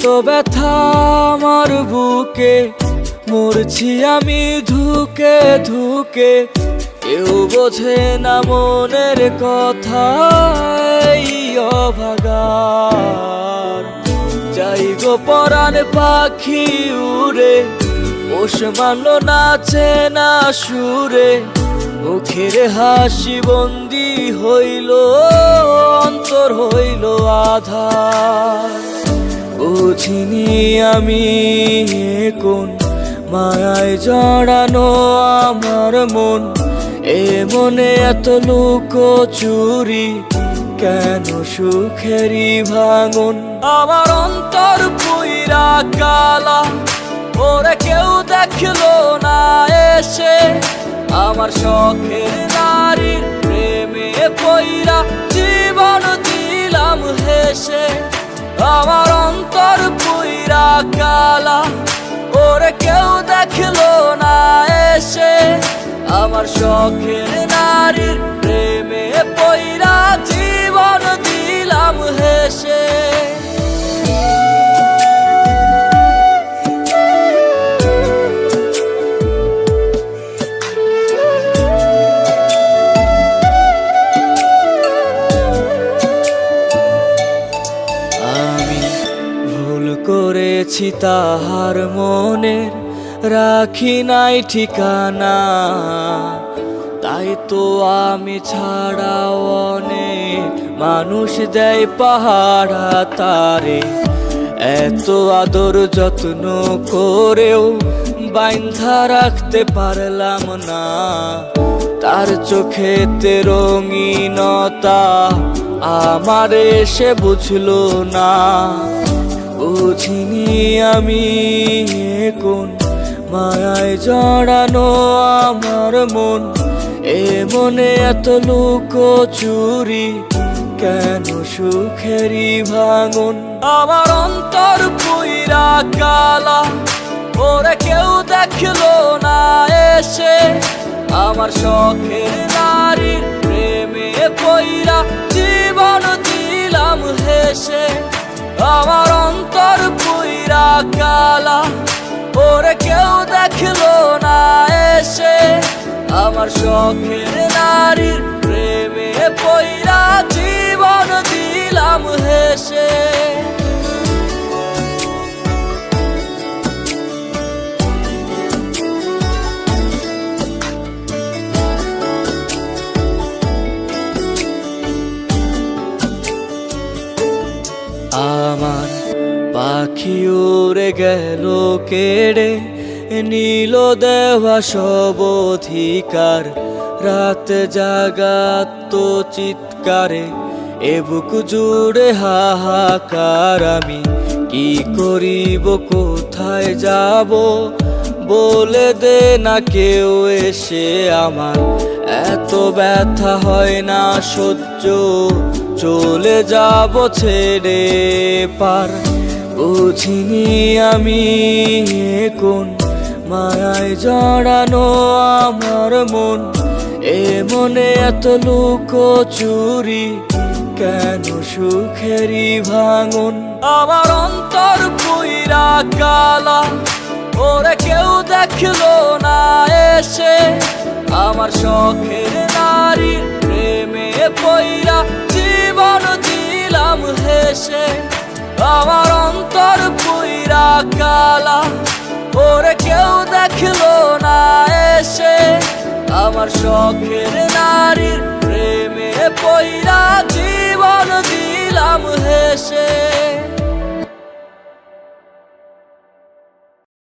এত ব্যথা আমার বুকে, মরছি আমি ধুকে ধুকে। কেউ বোঝে না মনের কথা, এই অভাগার। যাই গো পরাণ পাখি উড়ে, পোষ মানল নাচে না সুরে। মুখের হাসি বন্দি হইল, অন্তর হইল আধার। বুঝিনি আমি কোন মায়ায় জড়ানো আমার মন। এ মনে এত লুকোচুরি, কেন সুখেরই ভাঙন। আমার অন্তর পুইরা কালা, ওরে কেউ দেখলো না এসে। আমার শখের নারীর প্রেমে পইরা জীবন দিলাম হেসে। আমার অন্তর পুইরা কালা, ওরে কেউ দেখলো না এসে। আমার শখের নারীর প্রেমে পইরা জীবন দিলাম হেসে। করেছি তাহার মনের, রাখি নাই ঠিকানা। তাই তো আমি ছাড়াও অনেক মানুষ দেয় পাহারা তারে। এত আদর যত্ন করেও বাইন্ধা রাখতে পারলাম না। তার চোখেতে রঙিনতা আমারে সে বুঝলো না। বুঝিনি আমি কোন মায়ায় জড়ানো আমার মন। এ মনে এত লুকোচুরি, কেন সুখেরই ভাঙন। আমার অন্তর পুইরা কালা, ওরে কেউ দেখলো না এসে। আমার শখের নারীর প্রেমে পইরা জীবন দিলাম হেসে। আমার অন্তর পুইরা কালা, ওরে কেউ দেখলো না এসে। আমার শখের নারীর প্রেমে পইরা জীবন দিলাম হেসে। আমার পাখি উড়ে গেল কেড়ে, নীল দেওয়া সব অধিকার। রাত জাগাত চিৎকারে, এ বুক জুড়ে হাহাকার। আমি কি করিব, কোথায় যাব, বলে দে না কেউ এসে। আমার এত ব্যথা হয় না সহ্য, চলে যাব ছেড়ে পার। বুঝিনি আমি কোন মায়ায় জড়ানো আমার মন। এ মনে এত লুকোচুরি, কেন সুখেরই ভাঙন। আমার অন্তর পুইরা কালা, ওরে কেউ দেখলো না এসে। আমার শখের নারীর প্রেমে পইরা জীবন দিলাম হেসে। আমার অন্তর পুইরা কালা, ওরে কেউ দেখলো না এসে। আমার শখের নারীর